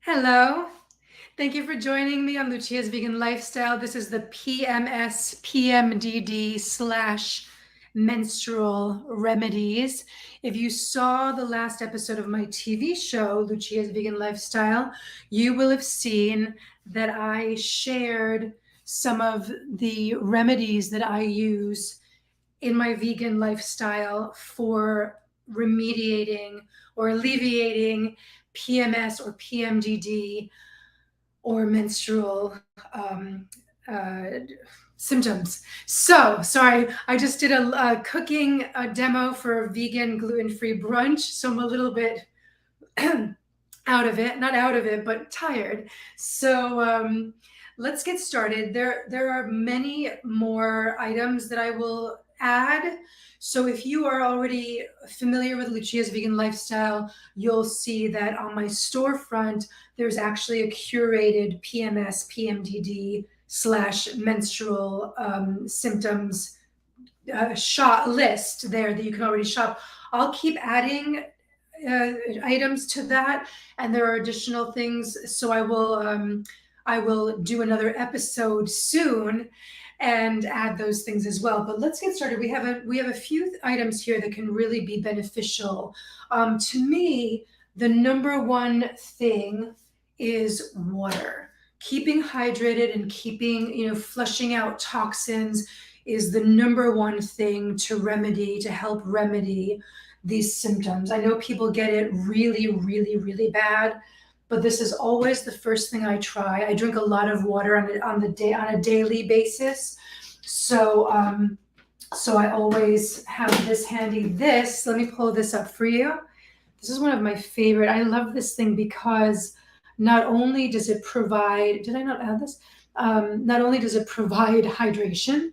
Hello. Thank you for joining me on Lucia's Vegan Lifestyle. This is the PMS, PMDD / menstrual remedies. If you saw the last episode of my TV show, Lucia's Vegan Lifestyle, you will have seen that I shared some of the remedies that I use in my vegan lifestyle for remediating or alleviating PMS or PMDD or menstrual symptoms. So, sorry, I just did a cooking demo for a vegan gluten-free brunch, so I'm a little bit out of it, not out of it, but tired. So let's get started. There are many more items that I will add. So if you are already familiar with Lucia's Vegan Lifestyle, you'll see that on my storefront, there's actually a curated PMS, PMDD / menstrual symptoms shop list there that you can already shop. I'll keep adding items to that, and there are additional things. So I will do another episode soon and add those things as well. But let's get started. We have a few items here that can really be beneficial. To me, the number one thing is water. Keeping hydrated and keeping, flushing out toxins is the number one thing to help remedy these symptoms. I know people get it really, really, really bad, but this is always the first thing I try. I drink a lot of water on a daily basis. So I always have this handy. Let me pull this up for you. This is one of my favorite. I love this thing because not only does it provide, did I not add this? Not only does it provide hydration,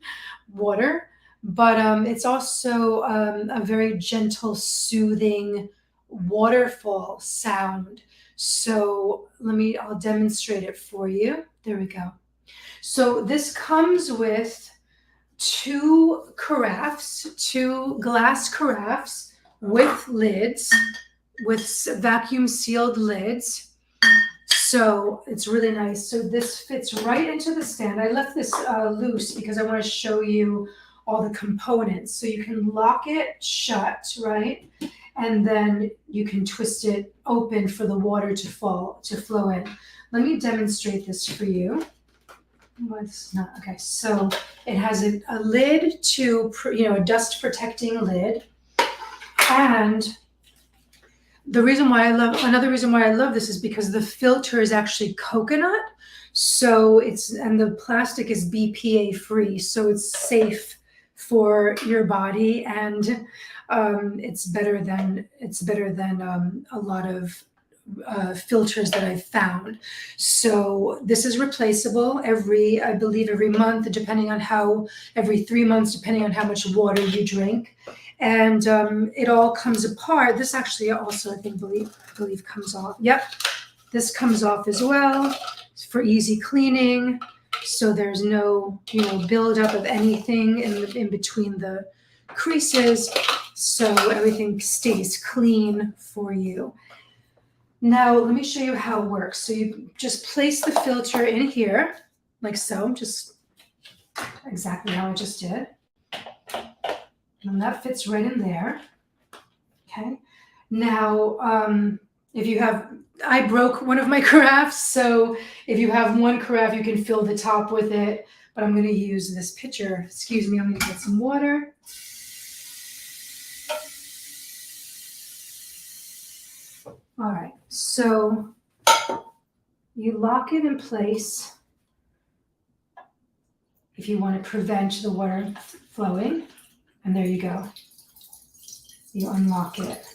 water, but it's also a very gentle, soothing waterfall sound. So I'll demonstrate it for you. There we go. So this comes with two glass carafes with lids, with vacuum sealed lids. So it's really nice. So this fits right into the stand. I left this loose because I want to show you all the components. So you can lock it shut, right? And then you can twist it open for the water to flow in. Let me demonstrate this for you. It's not okay. So it has a lid a dust protecting lid, and another reason why I love this is because the filter is actually coconut. So and the plastic is BPA free. So it's safe for your body, and it's better than a lot of filters that I've found. So this is replaceable I believe every month, every 3 months, depending on how much water you drink. And it all comes apart. This actually also, I believe comes off. Yep, this comes off as well for easy cleaning. So there's no, buildup of anything in between the creases. So everything stays clean for you. Now, let me show you how it works. So you just place the filter in here, like so, just exactly how I just did. And that fits right in there. Okay. Now, I broke one of my carafes, so if you have one carafe, you can fill the top with it. But I'm going to use this pitcher. Excuse me, I'm going to get some water. All right, so you lock it in place if you want to prevent the water flowing. And there you go. You unlock it.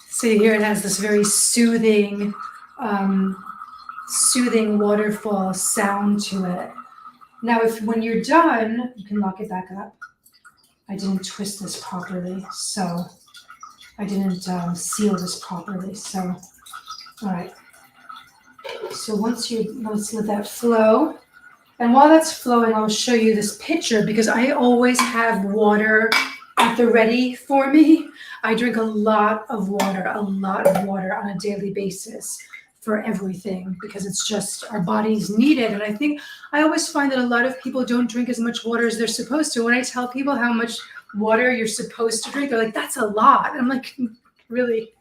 See here, it has this very soothing waterfall sound to it. Now, when you're done, you can lock it back up. I didn't twist this properly, so I didn't seal this properly. So, all right. So let's let that flow. And while that's flowing, I'll show you this pitcher because I always have water at the ready for me. I drink a lot of water on a daily basis for everything because it's just our bodies need it. And I think I always find that a lot of people don't drink as much water as they're supposed to. When I tell people how much water you're supposed to drink, they're like, that's a lot. I'm like, really?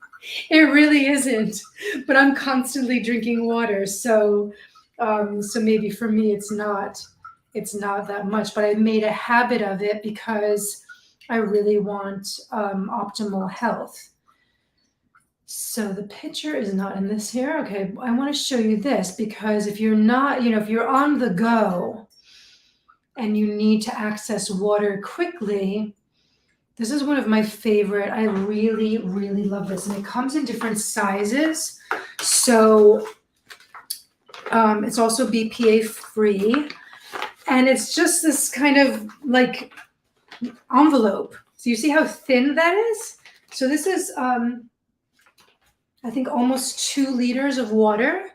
It really isn't. But I'm constantly drinking water. So maybe for me it's not that much, but I made a habit of it because I really want optimal health. So the picture is not in this here. Okay, I want to show you this because if you're not, if you're on the go and you need to access water quickly, this is one of my favorite. I really, really love this. And it comes in different sizes. So it's also BPA free. And it's just this kind of like envelope. So you see how thin that is? So this is, I think, almost 2 liters of water.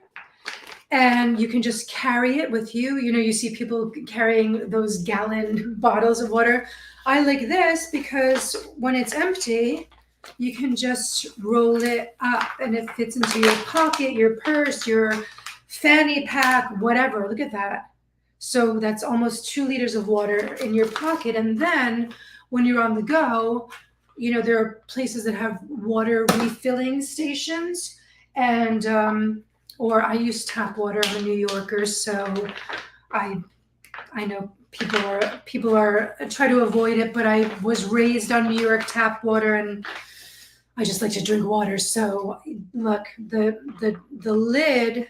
And you can just carry it with you. You see people carrying those gallon bottles of water. I like this because when it's empty, you can just roll it up and it fits into your pocket, your purse, your fanny pack, whatever. Look at that. So that's almost 2 liters of water in your pocket. And then when you're on the go, there are places that have water refilling stations. And, or I use tap water. I'm a New Yorker, so I know people are try to avoid it, but I was raised on New York tap water and I just like to drink water. So look, the lid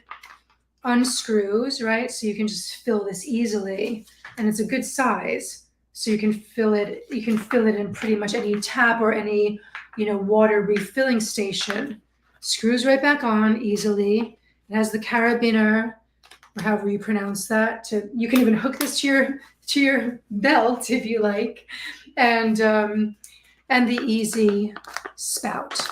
unscrews, right? So you can just fill this easily, and it's a good size. So you can fill it in pretty much any tap or any, water refilling station. Screws right back on easily. It has the carabiner, or however you pronounce that. You can even hook this to your belt if you like, and the easy spout.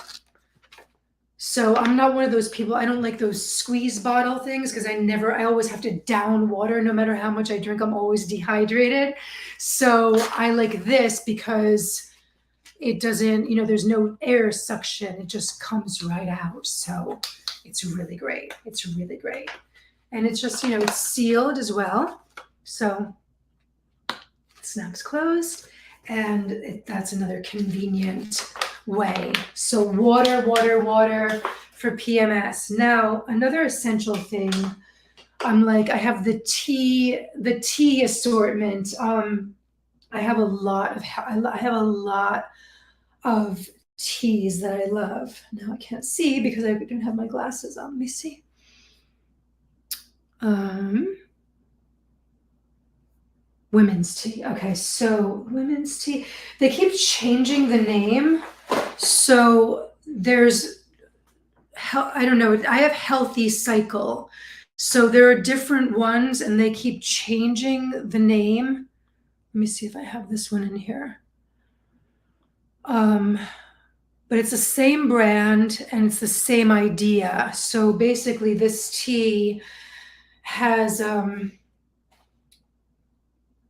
So I'm not one of those people. I don't like those squeeze bottle things because I always have to down water. No matter how much I drink, I'm always dehydrated. So I like this because it doesn't, there's no air suction. It just comes right out. So it's really great. It's really great. And it's just, it's sealed as well. So it snaps closed. And that's another convenient way. So water for PMS. Now, another essential thing, I have the tea assortment. I have a lot of teas that I love. Now I can't see because I don't have my glasses on. Let me see. Women's tea. Okay, so women's tea. They keep changing the name. So there's, I don't know, I have Healthy Cycle. So there are different ones and they keep changing the name. Let me see if I have this one in here. But it's the same brand and it's the same idea. So basically this tea has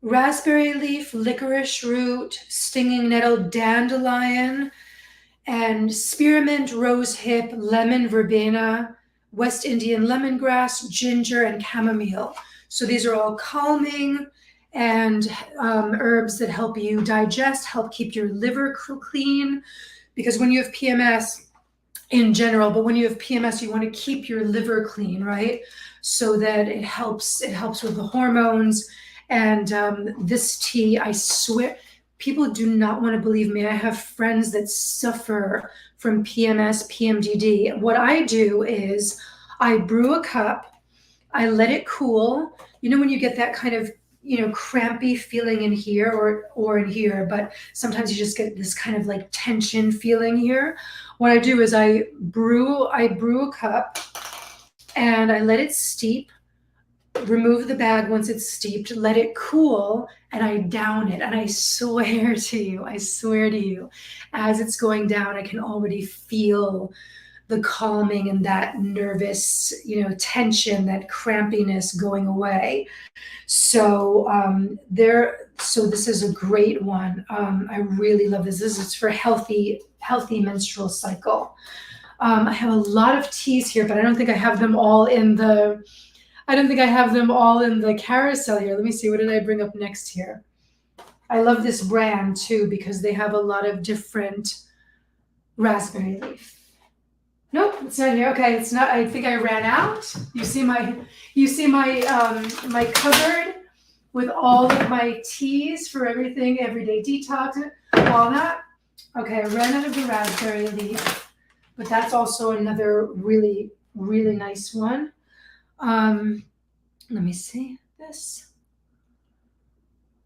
raspberry leaf, licorice root, stinging nettle, dandelion, and spearmint, rose hip, lemon verbena, West Indian lemongrass, ginger, and chamomile. So these are all calming and herbs that help you digest, help keep your liver clean. Because when you have PMS in general, but when you have PMS, you want to keep your liver clean, right? So that it helps with the hormones. And this tea, I swear, people do not want to believe me. I have friends that suffer from PMS, PMDD. What I do is I brew a cup, I let it cool. When you get that kind of, crampy feeling in here or in here, but sometimes you just get this kind of like tension feeling here. What I do is I brew a cup and I let it steep. Remove the bag once it's steeped, let it cool, and I down it. And I swear to you, as it's going down, I can already feel the calming and that nervous, tension, that crampiness going away. So so this is a great one. I really love this. This is for healthy menstrual cycle. I have a lot of teas here, but I don't think I have them all in the. I don't think I have them all in the carousel here. Let me see. What did I bring up next here? I love this brand too because they have a lot of different raspberry leaf. Nope, it's not here. Okay, it's not. I think I ran out. You see my my cupboard with all of my teas for everything, everyday detox, all that. Okay, I ran out of the raspberry leaf, but that's also another really, really nice one. Let me see this.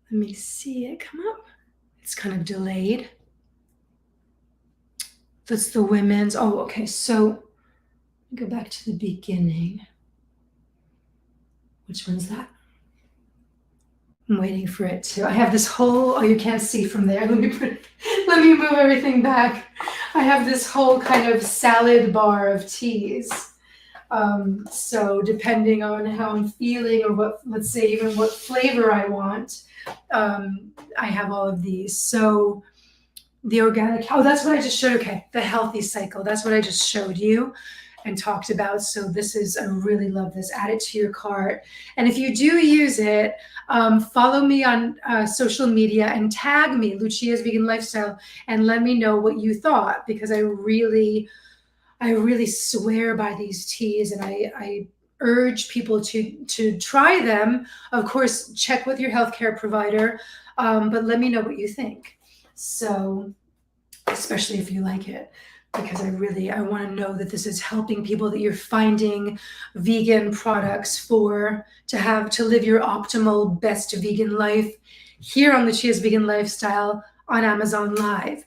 Let me see it come up. It's kind of delayed. That's the women's. Oh, okay. So go back to the beginning. Which one's that? I'm waiting for it to. I have this whole. Oh, you can't see from there. Let me move everything back. I have this whole kind of salad bar of teas. So depending on how I'm feeling or what, let's say even what flavor I want, I have all of these. So the organic, oh, that's what I just showed. Okay, the healthy cycle. That's what I just showed you and talked about. So this is, I really love this. Add it to your cart. And if you do use it, follow me on social media and tag me, Lucia's Vegan Lifestyle, and let me know what you thought, because I really swear by these teas, and I urge people to try them. Of course, check with your healthcare provider, but let me know what you think. So, especially if you like it, because I want to know that this is helping people, that you're finding vegan products to live your optimal best vegan life here on Lucia's Vegan Lifestyle on Amazon Live.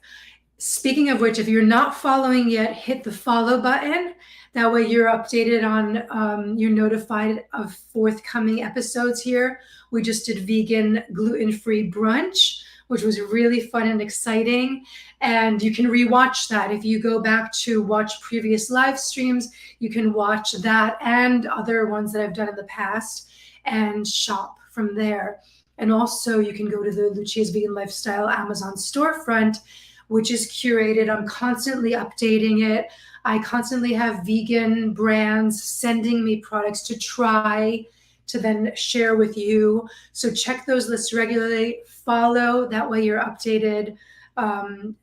Speaking of which, if you're not following yet, hit the follow button. That way you're updated on, you're notified of forthcoming episodes here. We just did vegan gluten-free brunch, which was really fun and exciting. And you can rewatch that. If you go back to watch previous live streams, you can watch that and other ones that I've done in the past and shop from there. And also you can go to the Lucia's Vegan Lifestyle Amazon storefront, which is curated. I'm constantly updating it. I constantly have vegan brands sending me products to try, to then share with you. So check those lists regularly, follow, that way you're updated and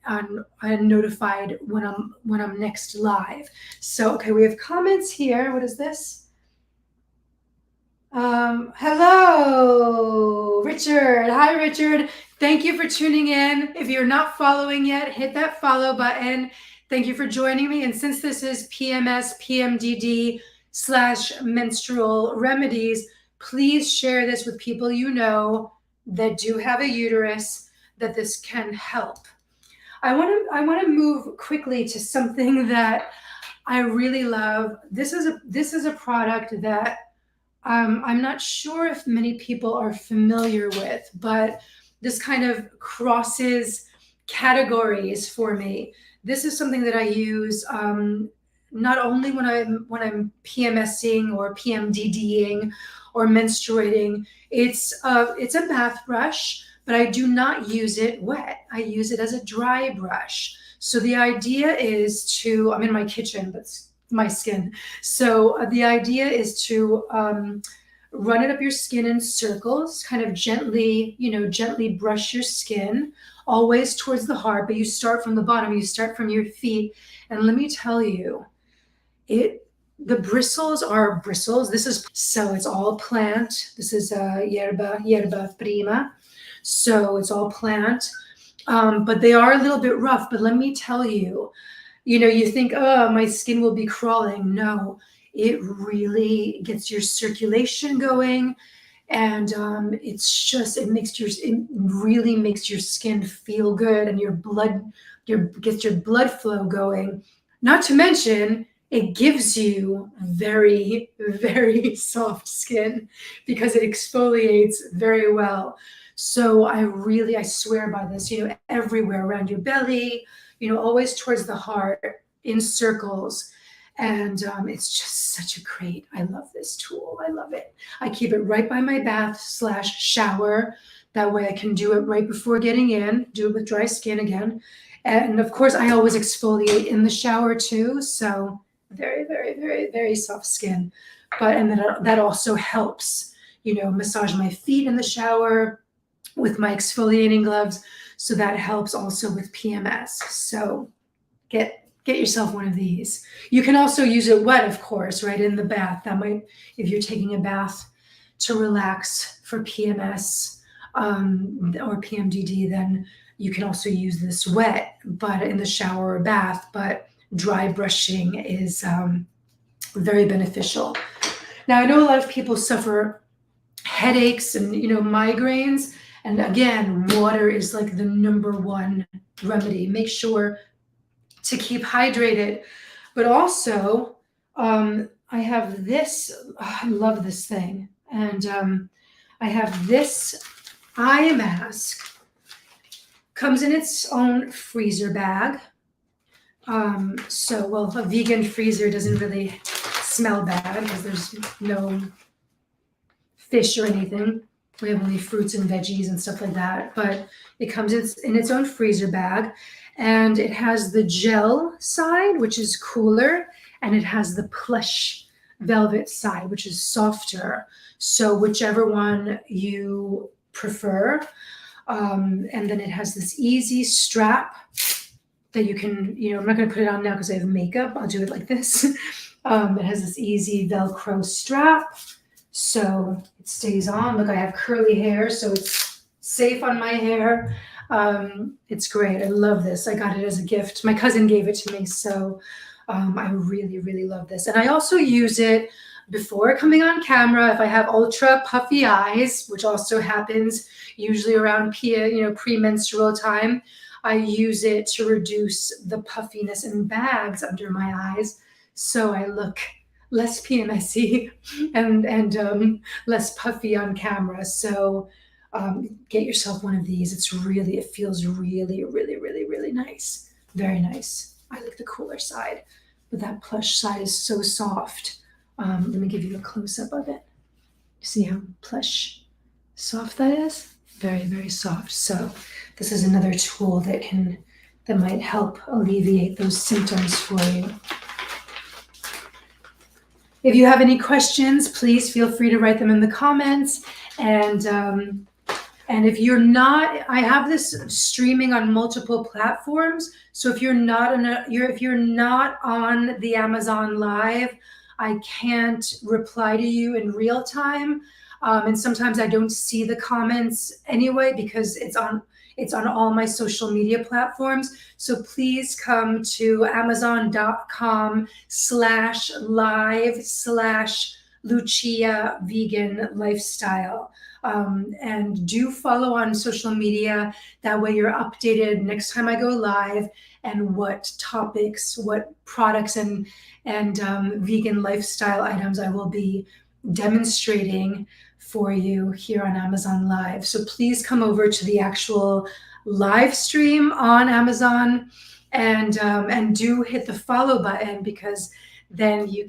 notified when I'm next live. So, okay, we have comments here. What is this? Hello, Richard. Hi, Richard. Thank you for tuning in. If you're not following yet, hit that follow button. Thank you for joining me. And since this is PMS, PMDD / menstrual remedies, please share this with people you know that do have a uterus, that this can help. I want to move quickly to something that I really love. This is a product that I'm not sure if many people are familiar with, but this kind of crosses categories for me. This is something that I use not only when I'm PMSing or PMDDing or menstruating. It's a bath brush, but I do not use it wet. I use it as a dry brush. So the idea is to, I'm in my kitchen, but my skin. So the idea is to run it up your skin in circles, kind of gently, gently brush your skin, always towards the heart, but you start from the bottom, you start from your feet. And let me tell you, the bristles are bristles. So it's all plant. This is yerba prima. So it's all plant, but they are a little bit rough. But let me tell you, you think, oh, my skin will be crawling. No, it really gets your circulation going. And it really makes your skin feel good, and gets your blood flow going. Not to mention, it gives you very, very soft skin because it exfoliates very well. So I swear by this, everywhere around your belly, always towards the heart in circles. And it's just such a great, I love this tool. I love it. I keep it right by my bath/shower. That way I can do it right before getting in, do it with dry skin again. And of course, I always exfoliate in the shower too. So very, very, very, very soft skin. And then that also helps, massage my feet in the shower with my exfoliating gloves. So that helps also with PMS. So get yourself one of these. You can also use it wet, of course, right in the bath. That might, if you're taking a bath to relax for PMS or PMDD, then you can also use this wet, but in the shower or bath. But dry brushing is very beneficial. Now, I know a lot of people suffer headaches and migraines, and again, water is like the #1 remedy. Make sure to keep hydrated. But also, I have this, I love this thing. And I have this eye mask. Comes in its own freezer bag. Well, a vegan freezer doesn't really smell bad because there's no fish or anything. We have only fruits and veggies and stuff like that. But it comes in its own freezer bag. And it has the gel side, which is cooler, and it has the plush velvet side, which is softer. So whichever one you prefer. And then it has this easy strap that you can, I'm not going to put it on now because I have makeup. I'll do it like this. It has this easy Velcro strap. So it stays on. Look, I have curly hair, so it's safe on my hair. It's great. I love this. I got it as a gift. My cousin gave it to me. So I really, really love this. And I also use it before coming on camera if I have ultra puffy eyes, which also happens usually around premenstrual time. I use it to reduce the puffiness and bags under my eyes, so I look less PMSy and less puffy on camera. So get yourself one of these. It feels really, really, really, really nice. Very nice. I like the cooler side, but that plush side is so soft. Let me give you a close-up of it. See how plush, soft that is? Very, very soft. So this is another tool that might help alleviate those symptoms for you. If you have any questions, please feel free to write them in the comments. And if you're not, I have this streaming on multiple platforms. So if you're not on the Amazon Live, I can't reply to you in real time. And sometimes I don't see the comments anyway because it's on all my social media platforms. So please come to amazon.com/live/Lucia Vegan Lifestyle. And do follow on social media. That way you're updated next time I go live and what topics, what products and vegan lifestyle items I will be demonstrating for you here on Amazon Live. So please come over to the actual live stream on Amazon and do hit the follow button, because then you'll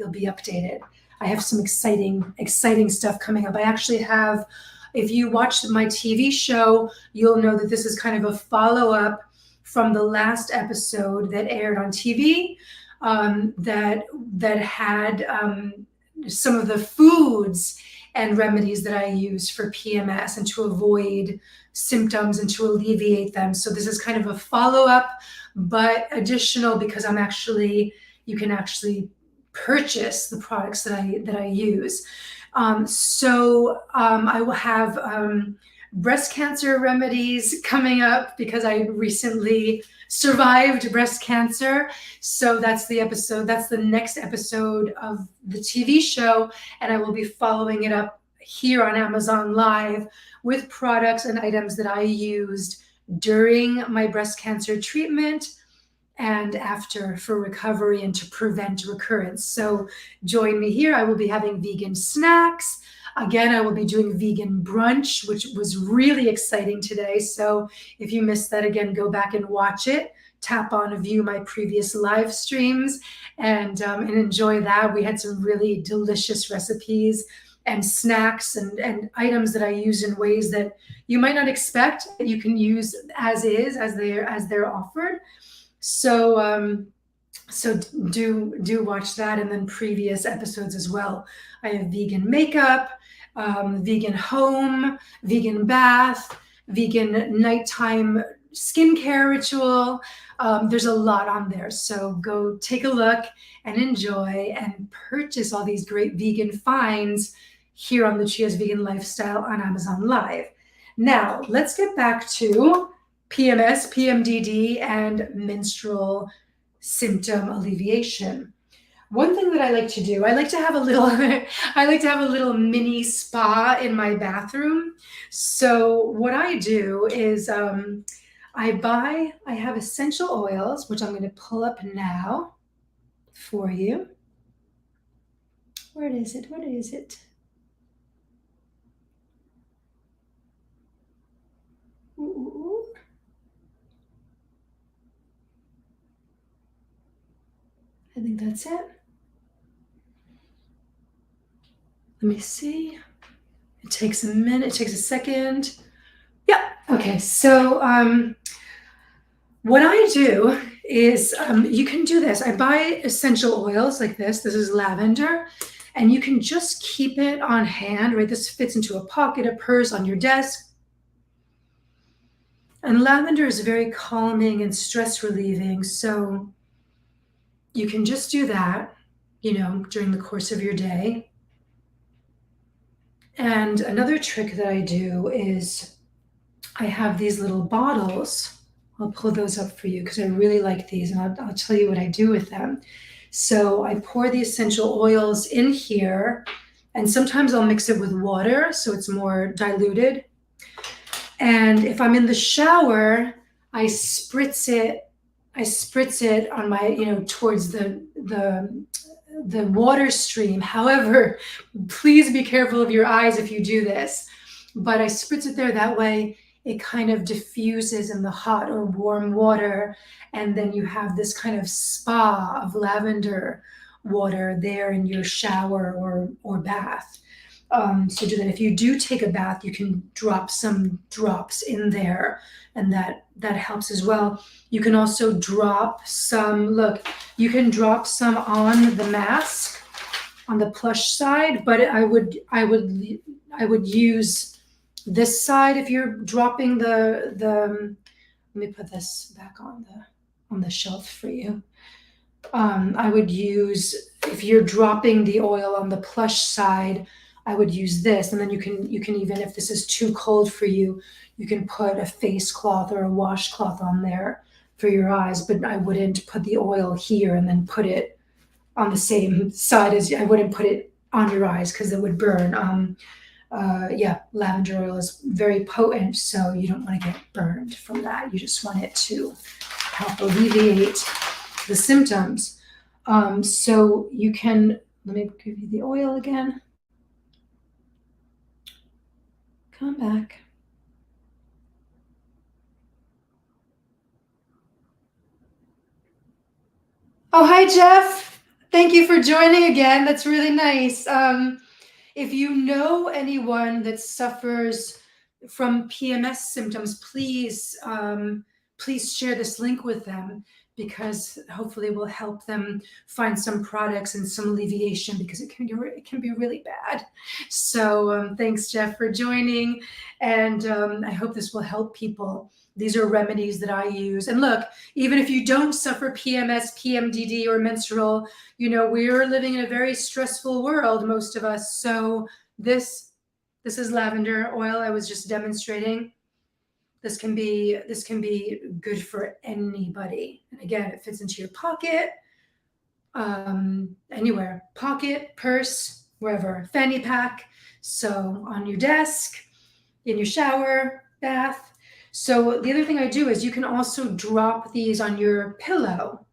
be updated. I have some exciting stuff coming up. I actually have, if you watched my TV show, you'll know that this is kind of a follow-up from the last episode that aired on TV that had some of the foods and remedies that I use for PMS and to avoid symptoms and to alleviate them. So this is kind of a follow-up, but additional, because you can actually purchase the products that I use. I will have breast cancer remedies coming up because I recently survived breast cancer. So that's the next episode of the TV show. And I will be following it up here on Amazon Live with products and items that I used during my breast cancer treatment and after, for recovery and to prevent recurrence. So join me here. I will be having vegan snacks. Again, I will be doing vegan brunch, which was really exciting today. So if you missed that, again, go back and watch it tap on and view my previous live streams and enjoy that. We had some really delicious recipes and snacks and items that I use in ways that you might not expect that you can use as is, as they're offered. So so do watch that, and then previous episodes as well. I have vegan makeup, vegan home, vegan bath, vegan nighttime skincare ritual. There's a lot on there, so go take a look and enjoy and purchase all these great vegan finds here on the Chia's Vegan Lifestyle on Amazon Live. Now let's get back to PMS, PMDD, and menstrual symptom alleviation. One thing that I like to do, I like to have a little mini spa in my bathroom. So what I do is I have essential oils, which I'm going to pull up now for you. Where is it? What is it? Ooh. I think that's it. Let me see. It takes a minute, it takes a second. Yeah, okay, so what I do is, you can do this. I buy essential oils like this. This is lavender, and you can just keep it on hand, right? This fits into a pocket, a purse, on your desk. And lavender is very calming and stress relieving, so you can just do that, during the course of your day. And another trick that I do is I have these little bottles. I'll pull those up for you because I really like these, and I'll tell you what I do with them. So I pour the essential oils in here, and sometimes I'll mix it with water so it's more diluted. And if I'm in the shower, I spritz it on my, towards the water stream. However, please be careful of your eyes if you do this. But I spritz it there, that way it kind of diffuses in the hot or warm water, and then you have this kind of spa of lavender water there in your shower or bath. So do that. If you do take a bath, you can drop some drops in there, and that helps as well. You can also drop some, you can drop some on the mask, on the plush side, but I would use this side if you're dropping the let me put this back on the shelf for you. I would use, if you're dropping the oil on the plush side, I would use this, and then you can even, if this is too cold for you, you can put a face cloth or a washcloth on there for your eyes, but I wouldn't put the oil here and then put it on the same side as, I wouldn't put it on your eyes because it would burn. Yeah, lavender oil is very potent, so you don't want to get burned from that. You just want it to help alleviate the symptoms. So you can, let me give you the oil again. Come back. Oh, hi, Jeff. Thank you for joining again. That's really nice. If you know anyone that suffers from PMS symptoms, please share this link with them, because hopefully it will help them find some products and some alleviation, because it can be really bad. So thanks, Jeff, for joining, and I hope this will help people. These are remedies that I use. And look, even if you don't suffer PMS, PMDD, or menstrual, we're living in a very stressful world, most of us. So this is lavender oil I was just demonstrating. This can be good for anybody. And again, it fits into your pocket, anywhere, pocket, purse, wherever, fanny pack. So on your desk, in your shower, bath. So the other thing I do is you can also drop these on your pillow,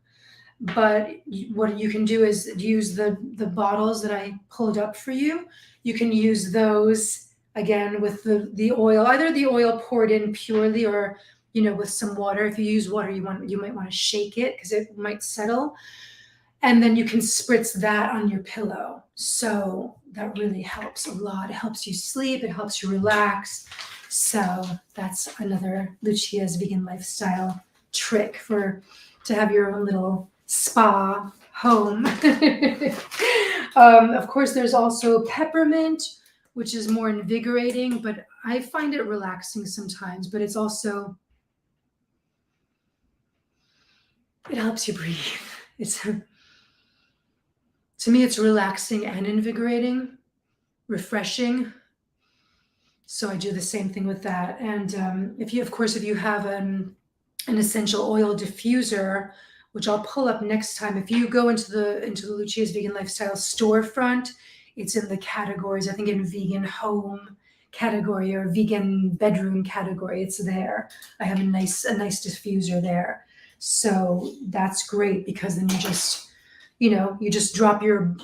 but what you can do is use the bottles that I pulled up for you. You can use those again with the oil, either the oil poured in purely, or with some water. If you use water, you might want to shake it because it might settle. And then you can spritz that on your pillow. So that really helps a lot. It helps you sleep. It helps you relax. So that's another Lucia's vegan lifestyle trick to have your own little spa home. Of course, there's also peppermint, which is more invigorating, but I find it relaxing sometimes. But it's also, it helps you breathe. To me, it's relaxing and invigorating, refreshing. So I do the same thing with that. And if you have an essential oil diffuser, which I'll pull up next time. If you go into the Lucia's Vegan Lifestyle storefront, it's in the categories, I think in vegan home category or vegan bedroom category. It's there. I have a nice diffuser there. So that's great because then you just drop your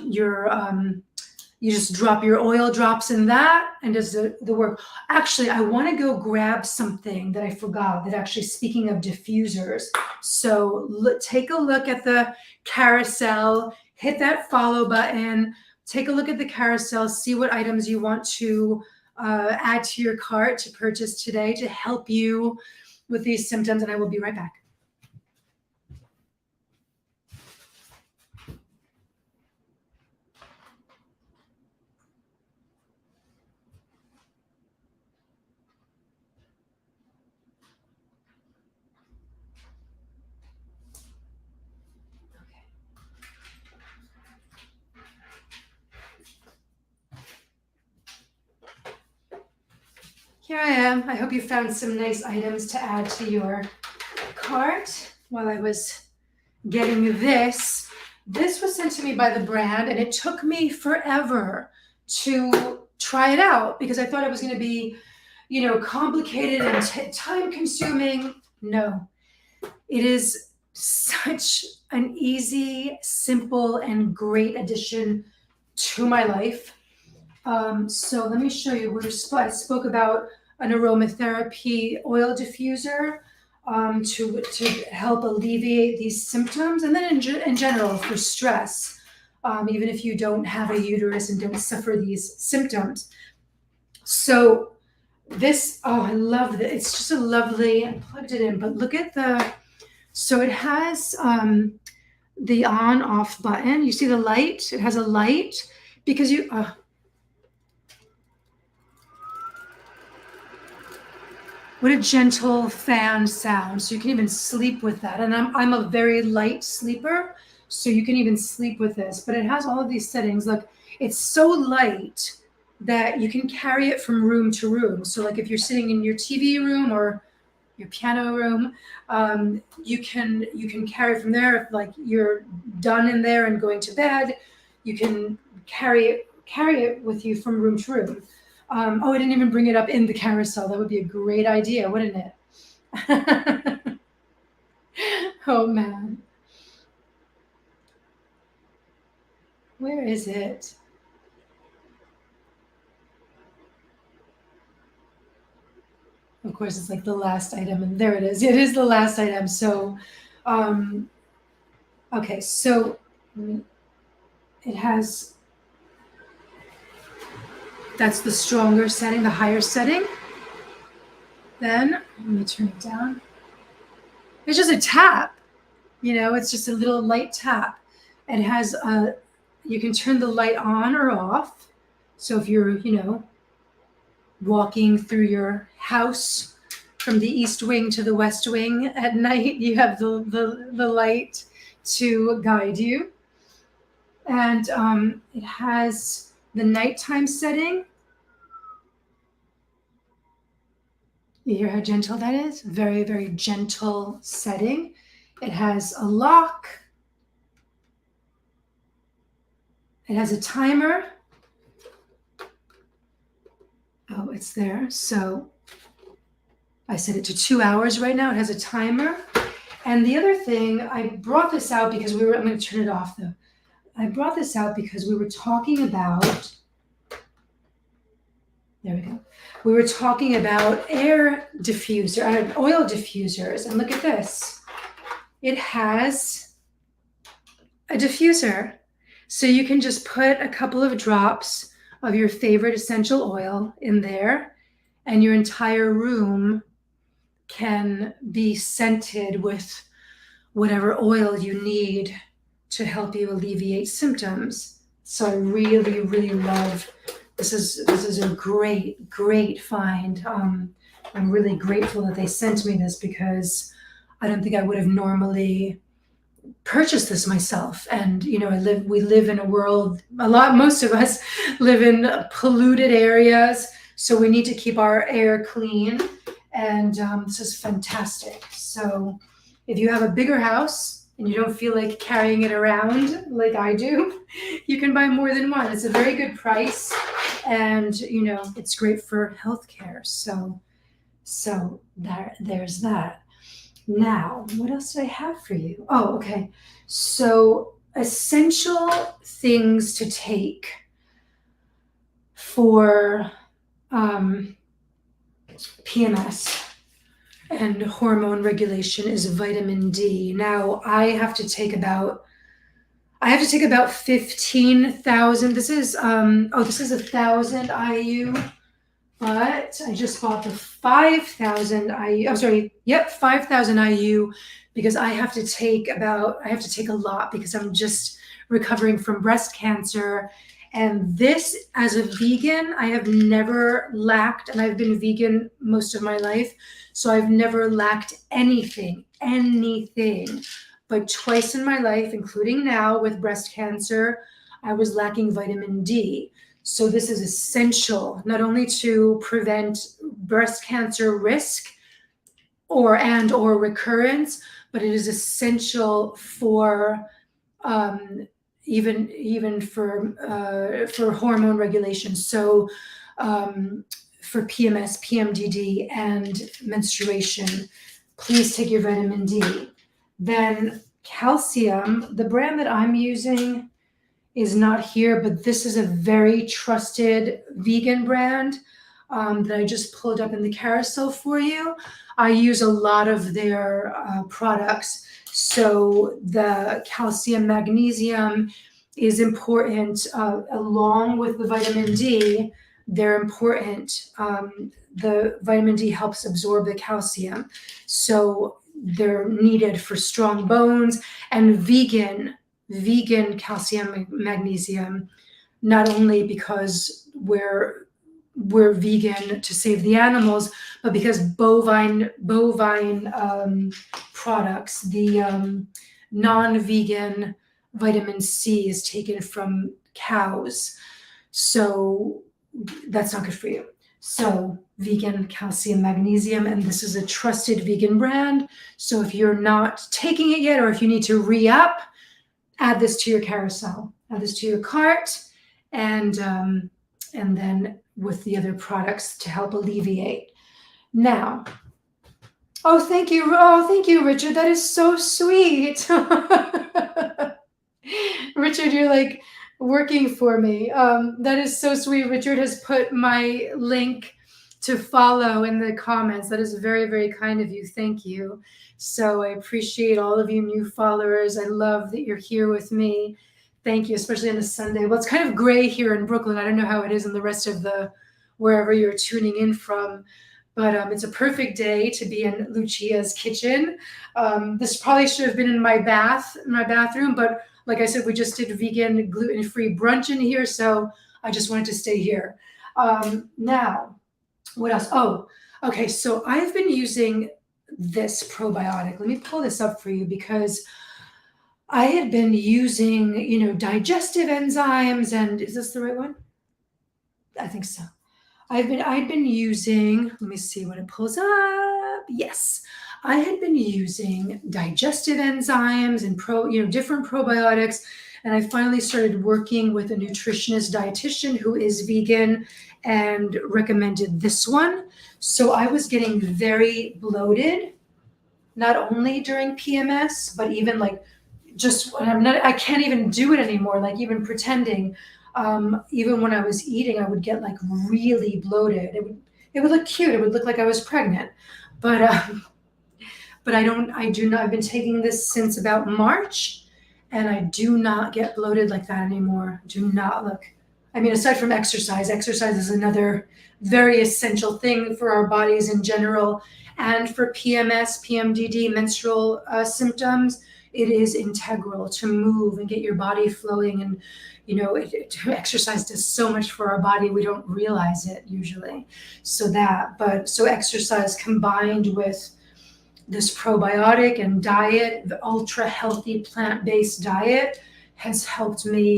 oil drops in that and does the work. Actually, I want to go grab something that I forgot that actually, speaking of diffusers. So take a look at the carousel, hit that follow button, take a look at the carousel, see what items you want to add to your cart to purchase today to help you with these symptoms. And I will be right back. Here I am. I hope you found some nice items to add to your cart while I was getting this. This was sent to me by the brand, and it took me forever to try it out because I thought it was going to be, complicated and time consuming. No, it is such an easy, simple, and great addition to my life. So let me show you. I spoke about an aromatherapy oil diffuser to help alleviate these symptoms, and then in general for stress, even if you don't have a uterus and don't suffer these symptoms. So this, I love it. It's just a lovely, I plugged it in, but look at so it has the on-off button. You see the light? It has a light because what a gentle fan sound. So you can even sleep with that. And I'm a very light sleeper, so you can even sleep with this. But it has all of these settings. Look, it's so light that you can carry it from room to room. So like if you're sitting in your TV room or your piano room, you can carry it from there. If like you're done in there and going to bed, you can carry it with you from room to room. I didn't even bring it up in the carousel. That would be a great idea, wouldn't it? Oh, man. Where is it? Of course, it's like the last item, and there it is. It is the last item. So, okay, so it has, that's the stronger setting, the higher setting. Then, let me turn it down. It's just a tap, it's just a little light tap. It has you can turn the light on or off. So if you're, walking through your house from the east wing to the west wing at night, you have the light to guide you. And it has the nighttime setting. You hear how gentle that is? Very, very gentle setting. It has a lock. It has a timer. Oh, it's there. So I set it to 2 hours right now. It has a timer. And the other thing, I brought this out because I'm going to turn it off though. I brought this out because we were talking about There we go. We were talking about air diffuser, oil diffusers, and look at this. It has a diffuser. So you can just put a couple of drops of your favorite essential oil in there, and your entire room can be scented with whatever oil you need to help you alleviate symptoms. So I really, really love this. Is a great find. I'm really grateful that they sent me this because I don't think I would have normally purchased this myself. And we live in a world, most of us live in polluted areas, so we need to keep our air clean. And this is fantastic. So if you have a bigger house and you don't feel like carrying it around like I do, you can buy more than one. It's a very good price, and it's great for healthcare. So there's that. Now, what else do I have for you? Oh, okay. So essential things to take for PMS and hormone regulation is vitamin D. Now I have to take about 15,000. This is 1,000 IU, but I just bought the 5,000 IU. I'm sorry, 5,000 IU, because I have to take a lot because I'm just recovering from breast cancer. And this, as a vegan, I have never lacked, and I've been vegan most of my life, so I've never lacked anything. But twice in my life, including now with breast cancer, I was lacking vitamin D. So this is essential, not only to prevent breast cancer risk or recurrence, but it is essential for even for hormone regulation. So for PMS, PMDD, and menstruation, please take your vitamin D. Then calcium, the brand that I'm using is not here, but this is a very trusted vegan brand that I just pulled up in the carousel for you. I use a lot of their products. So the calcium, magnesium is important along with the vitamin D. They're important. The vitamin D helps absorb the calcium. So they're needed for strong bones. And vegan calcium, magnesium, not only because we're vegan to save the animals, but because bovine products, the non-vegan vitamin C is taken from cows, so that's not good for you. So vegan calcium, magnesium, and this is a trusted vegan brand. So if you're not taking it yet, or if you need to re-up, add this to your carousel, add this to your cart, and then with the other products to help alleviate. Now, thank you, Richard. That is so sweet. Richard, you're like working for me. That is so sweet. Richard has put my link to follow in the comments. That is very, very kind of you. Thank you. So I appreciate all of you new followers. I love that you're here with me. Thank you, especially on a Sunday. Well, it's kind of gray here in Brooklyn. I don't know how it is in the rest of wherever you're tuning in from, but it's a perfect day to be in Lucia's kitchen. This probably should have been in my bathroom, but like I said, we just did vegan, gluten-free brunch in here, so I just wanted to stay here. Now, what else? Oh, okay, so I've been using this probiotic. Let me pull this up for you because I had been using, digestive enzymes, and is this the right one? I think so. I'd been using, let me see when it pulls up. Yes. I had been using digestive enzymes and different probiotics, and I finally started working with a nutritionist dietitian who is vegan and recommended this one. So I was getting very bloated, not only during PMS, but even like just I can't even do it anymore. Like even pretending, even when I was eating, I would get like really bloated. It would look cute. It would look like I was pregnant, but I do not. I've been taking this since about March, and I do not get bloated like that anymore. Do not look. I mean, aside from exercise is another very essential thing for our bodies in general, and for PMS, PMDD, menstrual symptoms. It is integral to move and get your body flowing, and exercise does so much for our body. We don't realize it usually. So exercise combined with this probiotic and diet, the ultra healthy plant-based diet, has helped me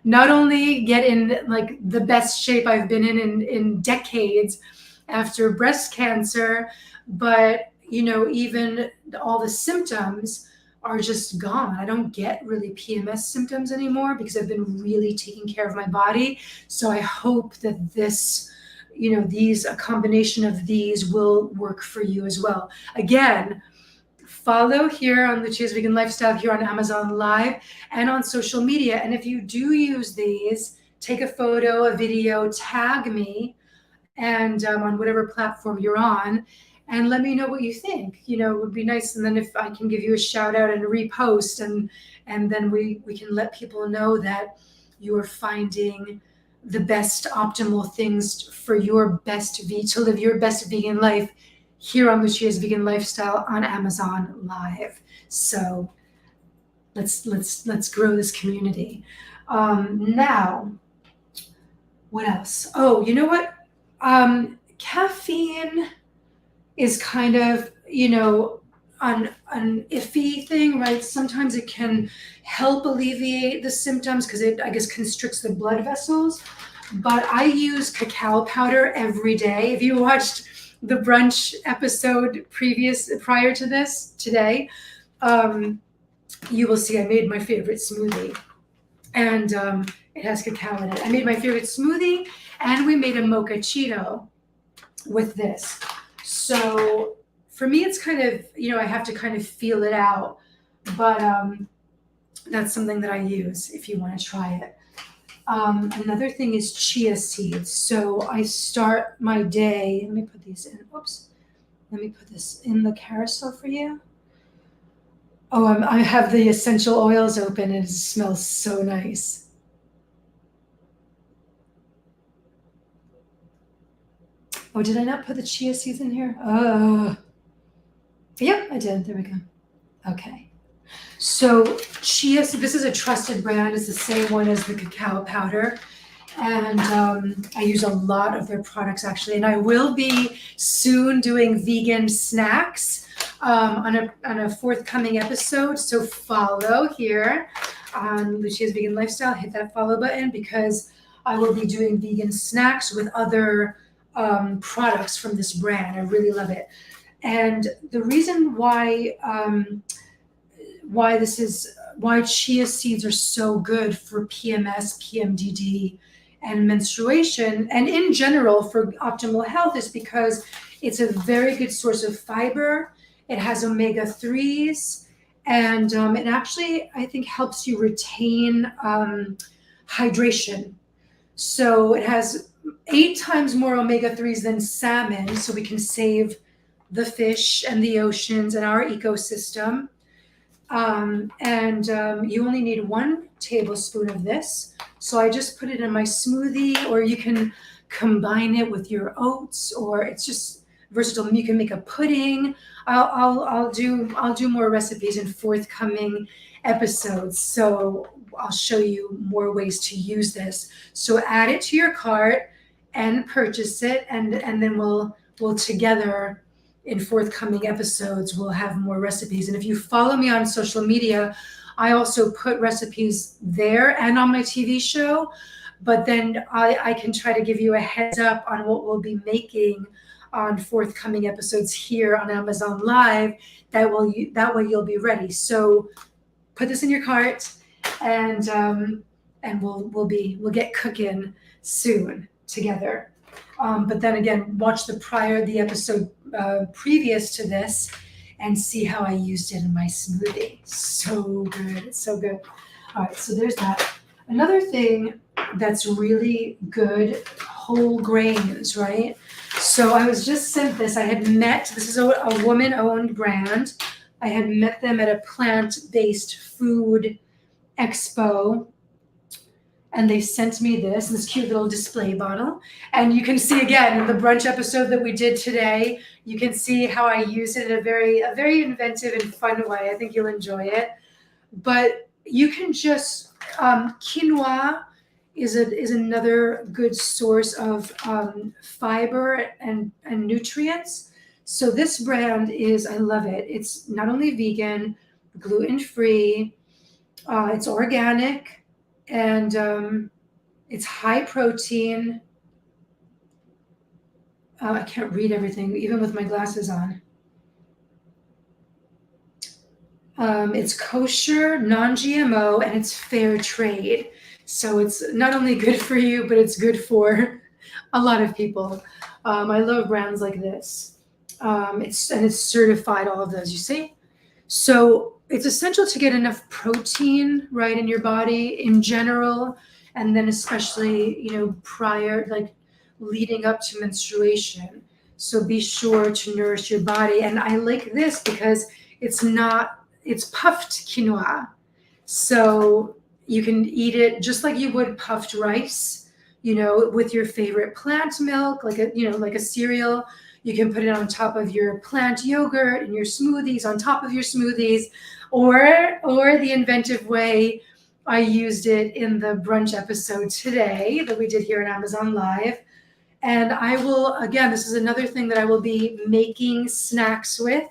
not only get in like the best shape I've been in decades after breast cancer, but even all the symptoms are just gone. I don't get really PMS symptoms anymore because I've been really taking care of my body. So I hope that a combination of these will work for you as well. Again, follow here on Lucia's Vegan Lifestyle here on Amazon Live and on social media. And if you do use these, take a photo, a video, tag me, and on whatever platform you're on, and let me know what you think. It would be nice. And then if I can give you a shout out and a repost, and then we can let people know that you are finding the best optimal things for to live your best vegan life here on Lucia's Vegan Lifestyle on Amazon Live. So let's grow this community. Now, what else? Oh, you know what? Caffeine is kind of, an iffy thing, right? Sometimes it can help alleviate the symptoms because it, I guess, constricts the blood vessels. But I use cacao powder every day. If you watched the brunch episode prior to this today, you will see I made my favorite smoothie, and it has cacao in it. I made my favorite smoothie, and we made a mocha Cheeto with this. So for me, it's kind of, I have to kind of feel it out, but that's something that I use if you want to try it. Another thing is chia seeds. So I start my day, let me put these in. Oops. Let me put this in the carousel for you. Oh, I have the essential oils open and it smells so nice. Oh, did I not put the chia seeds in here? Oh, yep, I did. There we go. Okay. So chia, this is a trusted brand. It's the same one as the cacao powder. And I use a lot of their products actually. And I will be soon doing vegan snacks on a forthcoming episode. So follow here on Lucia's Vegan Lifestyle. Hit that follow button because I will be doing vegan snacks with other products from this brand. I really love it. And the reason why chia seeds are so good for PMS, PMDD, and menstruation, and in general for optimal health, is because it's a very good source of fiber. It has omega-3s, and it actually, I think, helps you retain hydration. So it has 8 times more omega-3s than salmon, so we can save the fish and the oceans and our ecosystem. You only need 1 tablespoon of this. So I just put it in my smoothie, or you can combine it with your oats, or it's just versatile. You can make a pudding. I'll do more recipes in forthcoming episodes. So I'll show you more ways to use this. So add it to your cart and purchase it, and then we'll together in forthcoming episodes, we'll have more recipes. And if you follow me on social media, I also put recipes there and on my TV show, but then I can try to give you a heads up on what we'll be making on forthcoming episodes here on Amazon Live. That way you'll be ready. So put this in your cart, and we'll get cooking soon together. But then again, watch the episode previous to this. and see how I used it in my smoothie. So good. It's so good. All right, so there's that. Another thing that's really good, whole grains, right? So I was just sent this. This is a woman-owned brand. I had met them at a plant-based food expo, and they sent me this cute little display bottle. And you can see again in the brunch episode that we did today, you can see how I use it in a very inventive and fun way. I think you'll enjoy it. But you can just quinoa is another good source of fiber and nutrients. So this brand I love it. It's not only vegan, gluten-free, it's organic, and it's high protein. I can't read everything, even with my glasses on. It's kosher, non-GMO, and it's fair trade. So it's not only good for you, but it's good for a lot of people. I love brands like this. It's certified, all of those, you see? So it's essential to get enough protein, right, in your body in general, and then especially, prior, like leading up to menstruation. So be sure to nourish your body. And I like this because it's puffed quinoa. So you can eat it just like you would puffed rice, with your favorite plant milk, like a cereal. You can put it on top of your plant yogurt and your smoothies, on top of your smoothies, or the inventive way I used it in the brunch episode today that we did here on Amazon Live. And I will, again, this is another thing that I will be making snacks with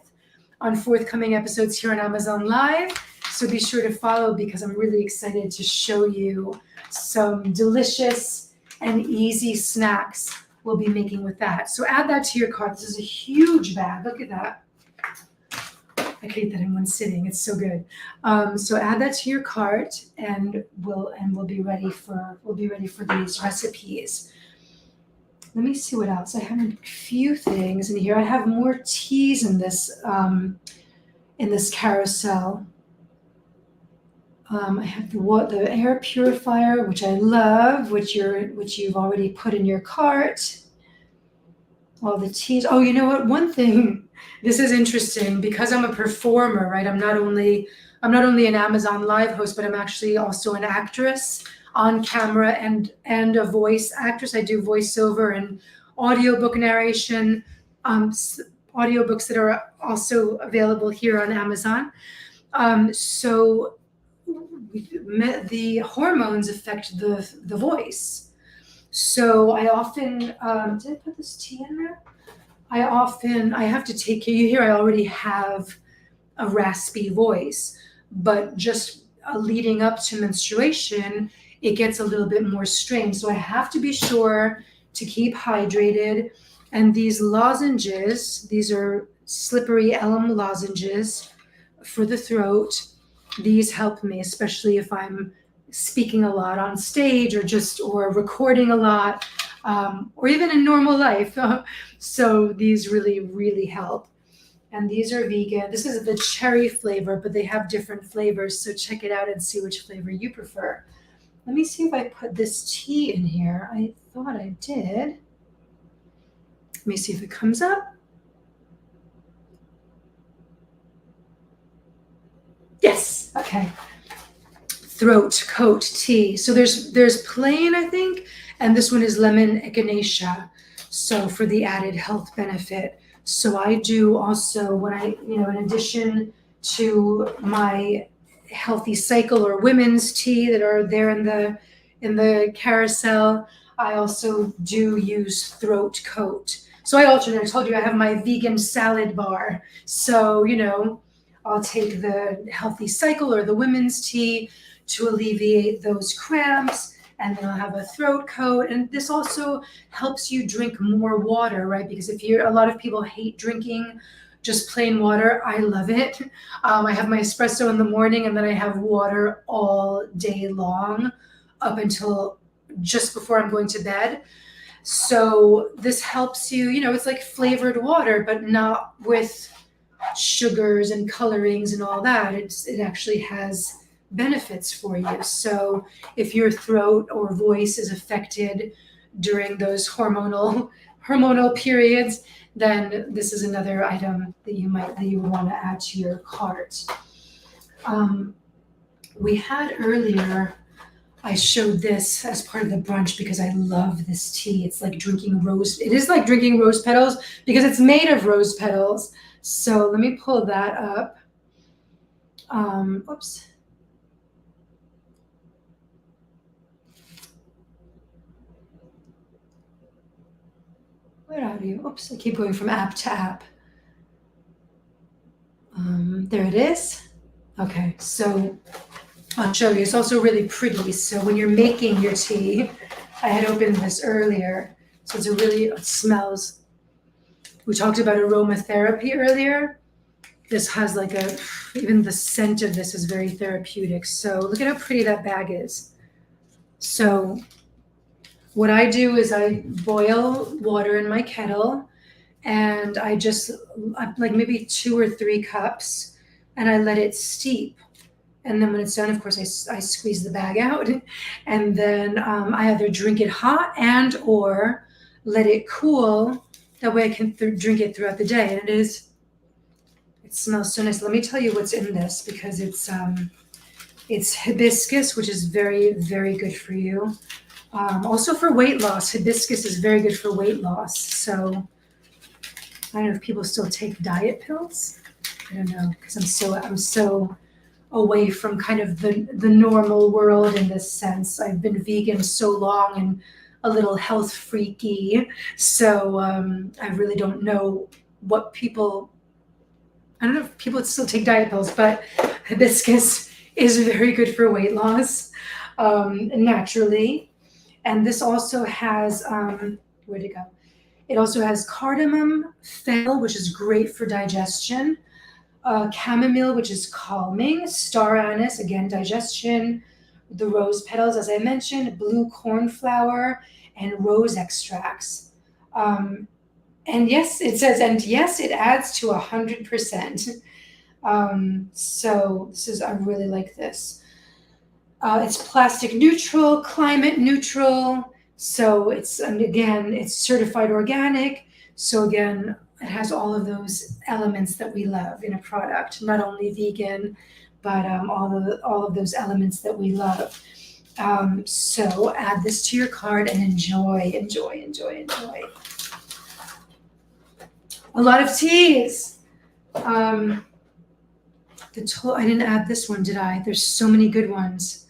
on forthcoming episodes here on Amazon Live. So be sure to follow, because I'm really excited to show you some delicious and easy snacks we'll be making with that. So add that to your cart. This is a huge bag. Look at that. I could eat that in one sitting. It's so good. So add that to your cart, and we'll be ready for these recipes. Let me see what else. I have a few things in here. I have more teas in this carousel. I have the air purifier, which I love, which you've already put in your cart. All the teas. Oh, you know what? One thing, this is interesting because I'm a performer, right? I'm not only an Amazon Live host, but I'm actually also an actress on camera and a voice actress. I do voiceover and audiobook narration, audiobooks that are also available here on Amazon. So the hormones affect the voice. So I often, did I put this tea in there? I have to take care. You hear I already have a raspy voice, but just leading up to menstruation, it gets a little bit more strained. So I have to be sure to keep hydrated. And these lozenges, these are slippery elm lozenges for the throat. These help me, especially if I'm speaking a lot on stage or recording a lot, or even in normal life. So these really, really help. And these are vegan. This is the cherry flavor, but they have different flavors. So check it out and see which flavor you prefer. Let me see if I put this tea in here. I thought I did. Let me see if it comes up. Yes, okay. Throat coat tea. So there's plain, I think, and this one is lemon echinacea. So for the added health benefit. So I do also, when in addition to my healthy cycle or women's tea that are there in the carousel, I also do use throat coat. So I alternate. I told you I have my vegan salad bar. So, I'll take the healthy cycle or the women's tea to alleviate those cramps, and then I'll have a throat coat. And this also helps you drink more water, right? Because a lot of people hate drinking just plain water. I love it. I have my espresso in the morning, and then I have water all day long up until just before I'm going to bed. So this helps you, it's like flavored water, but not with sugars and colorings and all that. It actually has benefits for you. So if your throat or voice is affected during those hormonal periods, then this is another item that you would want to add to your cart. We had earlier, I showed this as part of the brunch because I love this tea. It's like drinking it is like drinking rose petals because it's made of rose petals. So let me pull that up. Oops. Where are you? Oops, I keep going from app to app. There it is. Okay, so I'll show you. It's also really pretty. So when you're making your tea, I had opened this earlier. So it smells. We talked about aromatherapy earlier. This has even the scent of this is very therapeutic. So look at how pretty that bag is. So what I do is I boil water in my kettle and I just like maybe 2 or 3 cups and I let it steep. And then when it's done, of course, I squeeze the bag out and then I either drink it hot and or let it cool. That way I can drink it throughout the day. And it smells so nice. Let me tell you what's in this because it's hibiscus, which is very, very good for you. Also for weight loss, hibiscus is very good for weight loss. So I don't know if people still take diet pills. I don't know because I'm so away from kind of the normal world in this sense. I've been vegan so long and a little health freaky. So I really don't know what people. I don't know if people still take diet pills, but hibiscus is very good for weight loss naturally. And this also has, where'd it go? It also has cardamom, fennel, which is great for digestion, chamomile, which is calming, star anise, again, digestion, the rose petals, as I mentioned, blue cornflower, and rose extracts. And yes, it says, and yes, it adds to 100%. So I really like this. It's plastic neutral, climate neutral. So it's certified organic. So again, it has all of those elements that we love in a product, not only vegan, but all of those elements that we love. So add this to your cart and enjoy. A lot of teas. I didn't add this one, did I? There's so many good ones.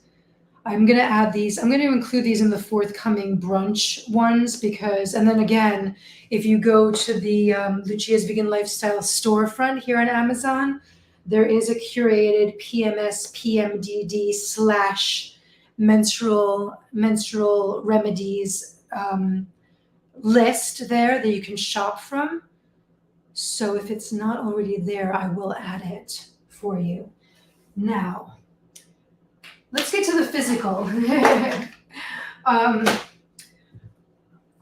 I'm going to add these. I'm going to include these in the forthcoming brunch ones because, and then again, if you go to the Lucia's Vegan Lifestyle storefront here on Amazon, there is a curated PMS, PMDD / menstrual remedies list there that you can shop from. So if it's not already there, I will add it for you. Now, let's get to the physical.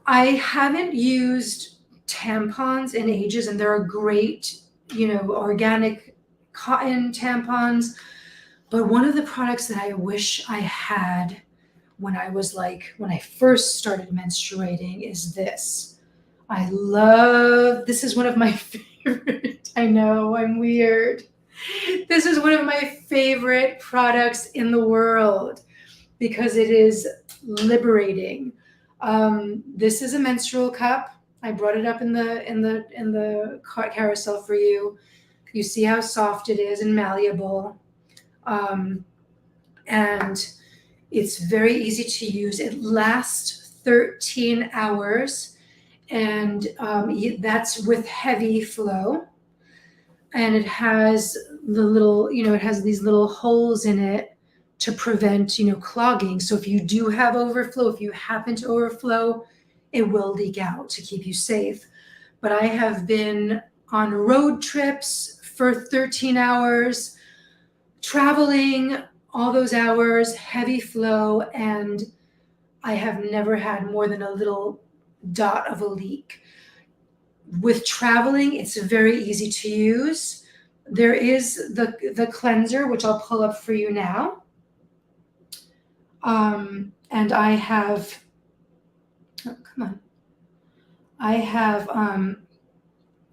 I haven't used tampons in ages, and there are great, organic cotton tampons. But one of the products that I wish I had when I first started menstruating is this. This is one of my favorite. I know, I'm weird. This is one of my favorite products in the world because it is liberating. This is a menstrual cup. I brought it up in the carousel for you. You see how soft it is and malleable. And it's very easy to use. It lasts 13 hours. And that's with heavy flow, and it has it has these little holes in it to prevent, clogging. So if you do have overflow, if you happen to overflow, it will leak out to keep you safe. But I have been on road trips for 13 hours, traveling all those hours, heavy flow, and I have never had more than a little dot of a leak. With traveling, it's very easy to use. There is the cleanser, which I'll pull up for you now. And I have, oh, come on. I have, all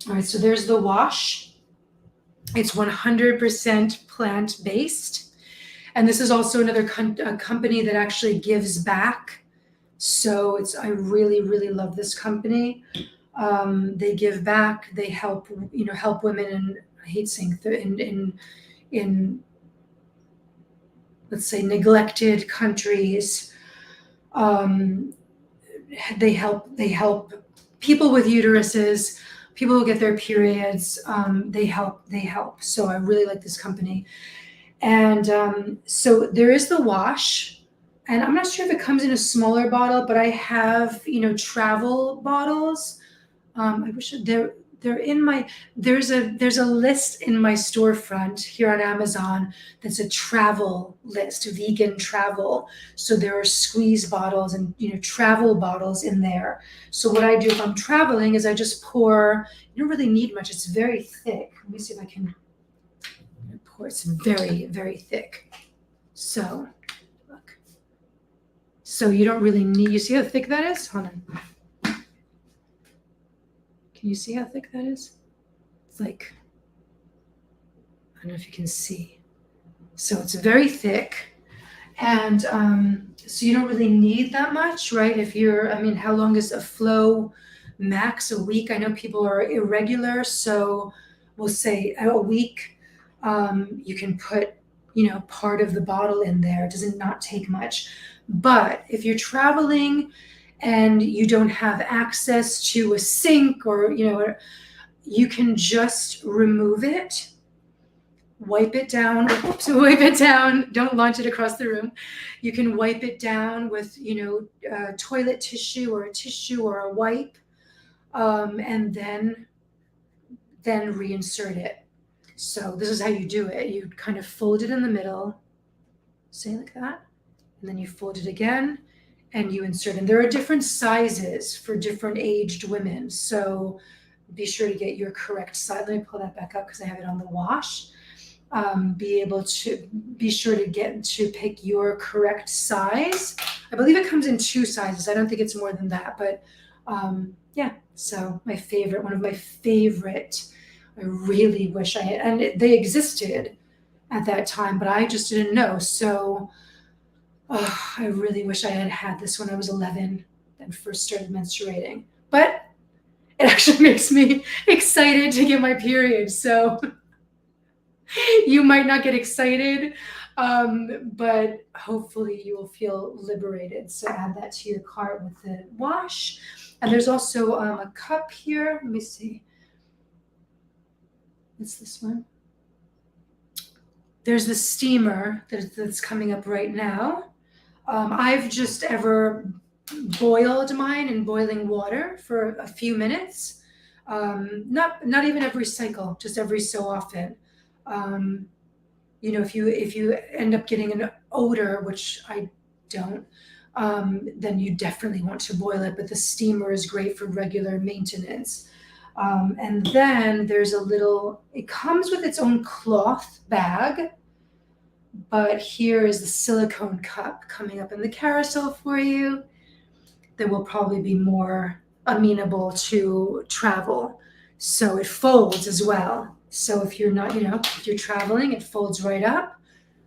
right, so there's the wash. It's 100% plant-based. And this is also another company that actually gives back. So I really, really love this company. They give back. They help, help women in, I hate saying, in let's say neglected countries. They help people with uteruses, people who get their periods. They help. So I really like this company. And so there is the wash, and I'm not sure if it comes in a smaller bottle, but I have, travel bottles. I wish they're in my, there's a list in my storefront here on Amazon that's a travel list, vegan travel. So there are squeeze bottles and, travel bottles in there. So what I do if I'm traveling is I just pour, you don't really need much. It's very thick. Let me see if I can pour. It's very, very thick. So look. So you don't really need, you see how thick that is? Hold on. Can you see how thick that is? It's like, I don't know if you can see. So it's very thick. And so you don't really need that much, right? How long is a flow max? A week? I know people are irregular. So we'll say a week. You can put, part of the bottle in there. It does not take much. But if you're traveling and you don't have access to a sink or, you can just remove it, wipe it down. Oops, wipe it down. Don't launch it across the room. You can wipe it down with, toilet tissue or a tissue or a wipe, and then reinsert it. So this is how you do it. You kind of fold it in the middle, say like that, and then you fold it again and you insert. And there are different sizes for different aged women. So be sure to get your correct size. Let me pull that back up because I have it on the wash. Be sure to pick your correct size. I believe it comes in 2 sizes. I don't think it's more than that, but yeah. So one of my favorite, I really wish I had, and they existed at that time, but I just didn't know. So I really wish I had had this when I was 11 and first started menstruating. But it actually makes me excited to get my period. So you might not get excited, but hopefully you will feel liberated. So add that to your cart with the wash. And there's also a cup here. Let me see. It's this one. There's the steamer that's coming up right now. I've just ever boiled mine in boiling water for a few minutes. Not even every cycle, just every so often. If you end up getting an odor, which I don't, then you definitely want to boil it. But the steamer is great for regular maintenance. And then there's it comes with its own cloth bag. But here is the silicone cup coming up in the carousel for you that will probably be more amenable to travel. So it folds as well. So if you're not, if you're traveling, it folds right up.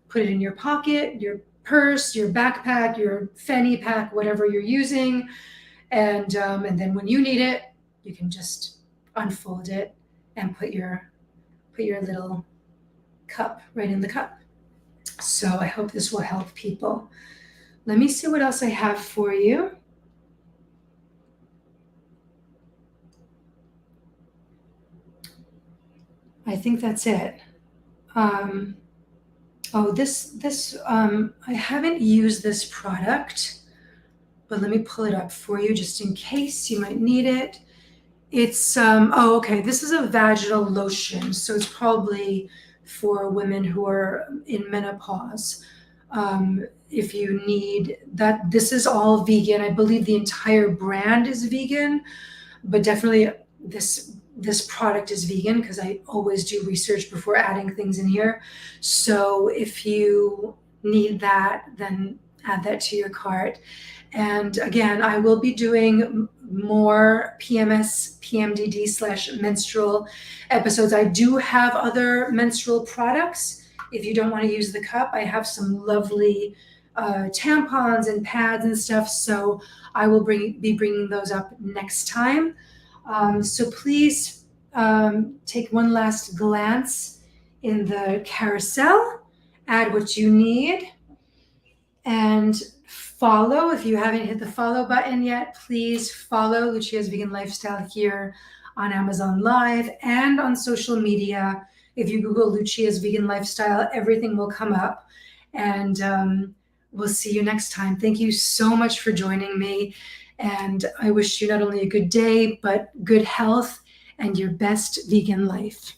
Put it in your pocket, your purse, your backpack, your fanny pack, whatever you're using. And then when you need it, you can just unfold it and put your little cup right in the cup. So I hope this will help people. Let me see what else I have for you. I think that's it. I haven't used this product, but let me pull it up for you just in case you might need it. It's, okay, this is a vaginal lotion, so it's probably for women who are in menopause. If you need that, this is all vegan. I believe the entire brand is vegan, but definitely this this product is vegan, because I always do research before adding things in here. So if you need that, then add that to your cart. And again, I will be doing more PMS, PMDD / menstrual episodes. I do have other menstrual products. If you don't want to use the cup, I have some lovely tampons and pads and stuff. So I will be bringing those up next time. So please take one last glance in the carousel, add what you need, and follow. If you haven't hit the follow button yet, please follow Lucia's Vegan Lifestyle here on Amazon Live and on social media. If you Google Lucia's Vegan Lifestyle, everything will come up. And we'll see you next time. Thank you so much for joining me. And I wish you not only a good day, but good health and your best vegan life.